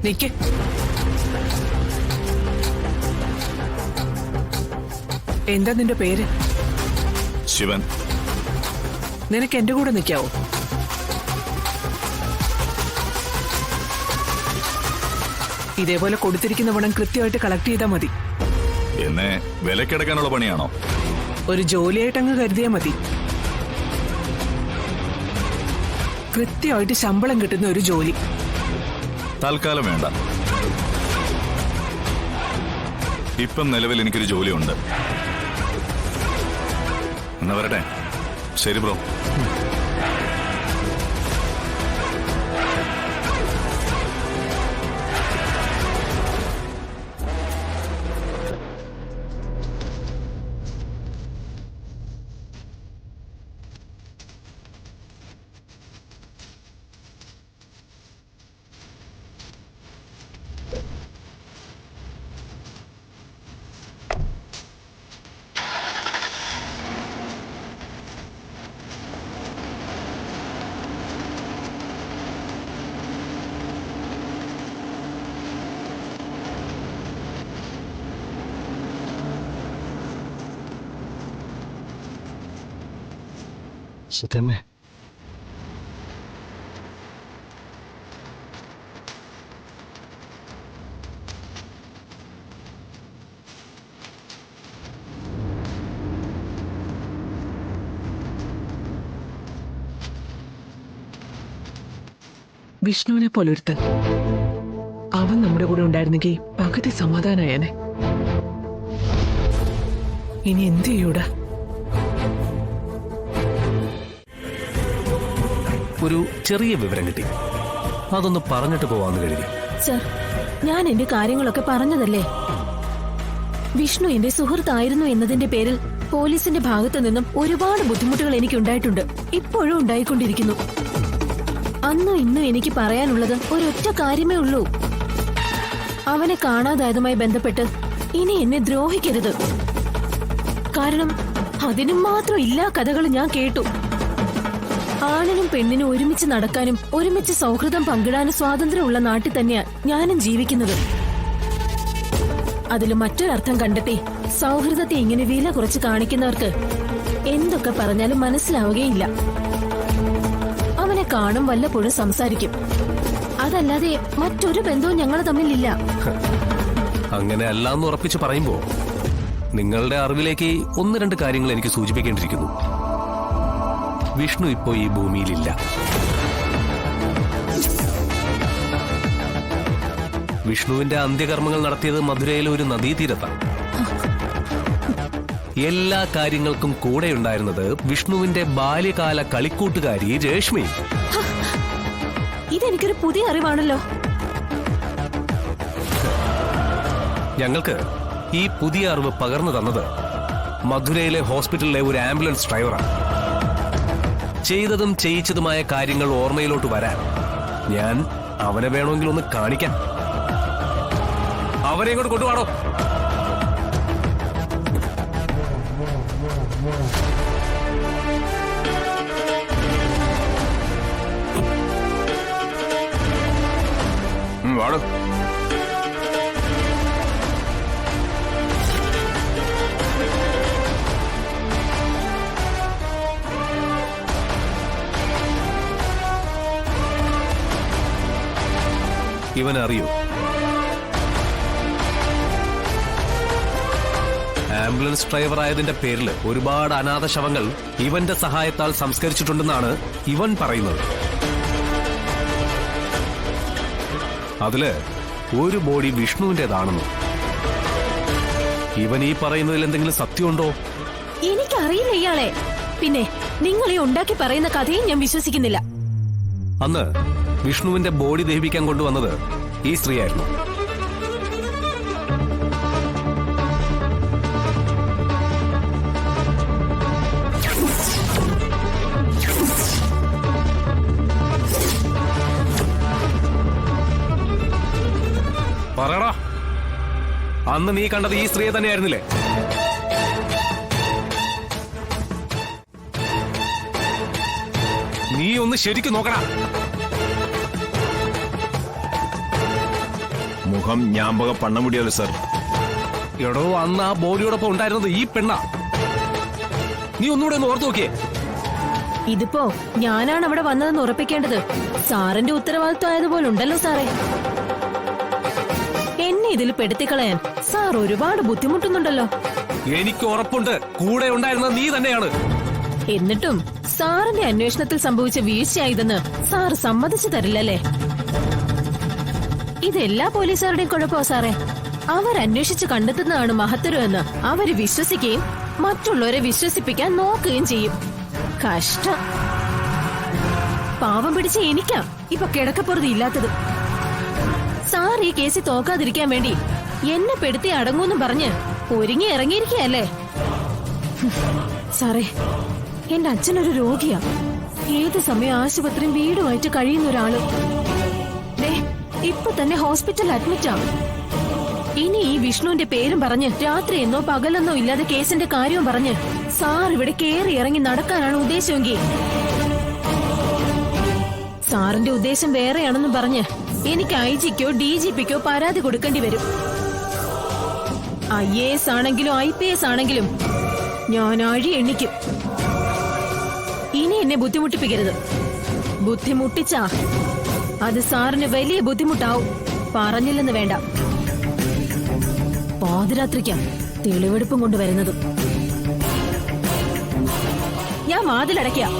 നിക്ക്. എന്താ നിന്റെ പേര്? ശിവൻ. നിനക്ക് എന്റെ കൂടെ നിൽക്കാവോ? ഇതേപോലെ കൊടുത്തിരിക്കുന്ന പണം കൃത്യമായിട്ട് കളക്ട് ചെയ്താൽ മതി. എന്നെ വിലക്കെടുക്കാനുള്ള പണിയാണോ? ഒരു ജോലിയായിട്ടങ്ങ് കരുതിയാ മതി. കൃത്യമായിട്ട് ശമ്പളം കിട്ടുന്ന ഒരു ജോലി. തൽക്കാലം വേണ്ട. ഇപ്പം നിലവിൽ എനിക്കൊരു ജോലിയുണ്ട്. എന്നാ വരട്ടെ. ശരി ബ്രോ. സത്യമേ, വിഷ്ണുവിനെ പോലൊരുത്തൻ. അവൻ നമ്മുടെ കൂടെ ഉണ്ടായിരുന്നെങ്കിൽ പകുതി സമാധാനായേനെ. ഇനി എന്ത് ചെയ്യൂടാ? ഒരു ചെറിയ വിവരം കിട്ടി. അതൊന്ന് പറഞ്ഞിട്ട് പോവാന്ന് കരുതി. സർ, ഞാൻ എന്റെ കാര്യങ്ങളൊക്കെ പറഞ്ഞതല്ലേ. വിഷ്ണു എന്റെ സുഹൃത്തായിരുന്നു എന്നതിന്റെ പേരിൽ പോലീസിന്റെ ഭാഗത്തു നിന്നും ഒരുപാട് ബുദ്ധിമുട്ടുകൾ എനിക്ക് ഉണ്ടായിട്ടുണ്ട്. ഇപ്പോഴും ഉണ്ടായിക്കൊണ്ടിരിക്കുന്നു. അന്നും ഇന്നും എനിക്ക് പറയാനുള്ളത് ഒരൊറ്റ കാര്യമേ ഉള്ളൂ. അവനെ കാണാതായതുമായി ബന്ധപ്പെട്ട് ഇനി എന്നെ ദ്രോഹിക്കരുത്. കാരണം അതിനും മാത്രം ഇല്ലാ കഥകൾ ഞാൻ കേട്ടു. ആണിനും പെണ്ണിനും ഒരുമിച്ച് നടക്കാനും ഒരുമിച്ച് സൗഹൃദം പങ്കിടാനും സ്വാതന്ത്ര്യമുള്ള നാട്ടിൽ തന്നെയാ ഞാനും ജീവിക്കുന്നത്. അതിൽ മറ്റൊരർത്ഥം കണ്ടെത്തി സൗഹൃദത്തെ ഇങ്ങനെ വില കുറച്ച് കാണിക്കുന്നവർക്ക് എന്തൊക്കെ പറഞ്ഞാലും മനസ്സിലാവുകയില്ല. അവനെ കാണും, വല്ലപ്പോഴും സംസാരിക്കും. അതല്ലാതെ മറ്റൊരു ബന്ധവും ഞങ്ങൾ തമ്മിലില്ല. അങ്ങനെ അല്ലാന്ന് ഉറപ്പിച്ച് പറയുമ്പോ നിങ്ങളുടെ അറിവിലേക്ക് ഒന്ന് രണ്ട് കാര്യങ്ങൾ എനിക്ക് സൂചിപ്പിക്കേണ്ടിയിരിക്കുന്നു. വിഷ്ണു ഇപ്പോ ഈ ഭൂമിയിലില്ല. വിഷ്ണുവിന്റെ അന്ത്യകർമ്മങ്ങൾ നടത്തിയത് മധുരയിലെ ഒരു നദീതീരത്താണ്. എല്ലാ കാര്യങ്ങൾക്കും കൂടെ ഉണ്ടായിരുന്നത് വിഷ്ണുവിന്റെ ബാല്യകാല കളിക്കൂട്ടുകാരി രേഷ്മി. ഇതെനിക്കൊരു പുതിയ അറിവാണല്ലോ. ഞങ്ങൾക്ക് ഈ പുതിയ അറിവ് പകർന്നു തന്നത് മധുരയിലെ ഹോസ്പിറ്റലിലെ ഒരു ആംബുലൻസ് ഡ്രൈവറാണ്. ചെയ്തതും ചെയ്യിച്ചതുമായ കാര്യങ്ങൾ ഓർമ്മയിലോട്ട് വരാൻ ഞാൻ അവനെ വേണമെങ്കിൽ ഒന്ന് കാണിക്കാൻ. അവനെ ഇങ്ങോട്ട് കൊണ്ടുപോകണോ? വാടോ. ഇവനറിയോ, ആംബുലൻസ് ഡ്രൈവർ ആയതിന്റെ പേരിൽ ഒരുപാട് അനാഥ ശവങ്ങൾ ഇവന്റെ സഹായത്താൽ സംസ്കരിച്ചിട്ടുണ്ടെന്നാണ് ഇവൻ പറയുന്നത്. അതില് ഒരു ബോഡി വിഷ്ണുവിന്റേതാണെന്ന്. ഇവൻ ഈ പറയുന്നതിൽ എന്തെങ്കിലും സത്യമുണ്ടോ? എനിക്കറിയില്ല ഇയാളെ. പിന്നെ നിങ്ങൾ ഈ ഉണ്ടാക്കി പറയുന്ന കഥയും ഞാൻ വിശ്വസിക്കുന്നില്ല. അന്ന് വിഷ്ണുവിന്റെ ബോഡി ദഹിപ്പിക്കാൻ കൊണ്ടുവന്നത് ഈ സ്ത്രീയായിരുന്നു. പറയടാ, അന്ന് നീ കണ്ടത് ഈ സ്ത്രീയെ തന്നെയായിരുന്നില്ലേ? നീ ഒന്ന് ശരിക്കും നോക്കടാ. മുഖം ഞാമ്പക പണ്ണ മുടിയല്ലോ സാർ. എടോ അന്ന് ആ ബോഡിയോടൊപ്പം ഉണ്ടായിരുന്നത് ഈ പെണ്ണ. നീ ഒന്നുകൂടെ ഒന്ന് ഓർത്തു നോക്കിയേ. ഇതിപ്പോ ഞാനാണ് അവിടെ വന്നതെന്ന് ഉറപ്പിക്കേണ്ടത് സാറിന്റെ ഉത്തരവാദിത്വം ആയതുപോലെ ഉണ്ടല്ലോ സാറേ. എന്നെ ഇതിൽ പെടുത്തിക്കളയാൻ സാർ ഒരുപാട് ബുദ്ധിമുട്ടുന്നുണ്ടല്ലോ. എനിക്ക് ഉറപ്പുണ്ട് കൂടെ ഉണ്ടായിരുന്നത് നീ തന്നെയാണ്. എന്നിട്ടും സാറിന്റെ അന്വേഷണത്തിൽ സംഭവിച്ച വീഴ്ചയായതെന്ന് സാർ സമ്മതിച്ചു തരില്ലല്ലേ? ഇതെല്ലാ പോലീസുകാരുടെയും കുഴപ്പമോ സാറേ? അവരന്വേഷിച്ച് കണ്ടെത്തുന്നതാണ് മഹത്തരമെന്ന് അവര് വിശ്വസിക്കുകയും മറ്റുള്ളവരെ വിശ്വസിപ്പിക്കാൻ നോക്കുകയും ചെയ്യും. കഷ്ടം. പാവം പിടിച്ച എനിക്കാ ഇപ്പൊ കിടക്കപ്പുറത്ത് ഇല്ലാത്തത്. സാർ ഈ കേസിൽ തോക്കാതിരിക്കാൻ വേണ്ടി എന്നെ പെടുത്തി അടങ്ങൂന്നും പറഞ്ഞ് ഒരുങ്ങി ഇറങ്ങിയിരിക്കയല്ലേ? സാറേ, എന്റെ അച്ഛനൊരു രോഗിയാ. ഏത് സമയം ആശുപത്രിയും വീടുമായിട്ട് കഴിയുന്ന ഒരാള്. ഇപ്പൊ തന്നെ ഹോസ്പിറ്റലിൽ അഡ്മിറ്റാ. ഇനി ഈ വിഷ്ണുവിന്റെ പേരും പറഞ്ഞ് രാത്രി എന്നോ പകലെന്നോ ഇല്ലാതെ കേസിന്റെ കാര്യവും പറഞ്ഞ് സാർ ഇവിടെ കേറി ഇറങ്ങി നടക്കാനാണ് ഉദ്ദേശമെങ്കിൽ സാറിന്റെ ഉദ്ദേശം വേറെയാണെന്നും പറഞ്ഞ് എനിക്ക് IGക്കോ DGPക്കോ പരാതി കൊടുക്കേണ്ടി വരും. IAS ആണെങ്കിലും IPS ആണെങ്കിലും ഞാൻ അഴി എണ്ണിക്കും. ഇനി എന്നെ ബുദ്ധിമുട്ടിപ്പിക്കരുത്. ബുദ്ധിമുട്ടിച്ചാ അത് സാറിന് വലിയ ബുദ്ധിമുട്ടാവും. പറഞ്ഞില്ലെന്ന് വേണ്ട. പാതിരാത്രിക്കാ തെളിവെടുപ്പും കൊണ്ടുവരുന്നത്. ഞാൻ വാതിലടയ്ക്കാം.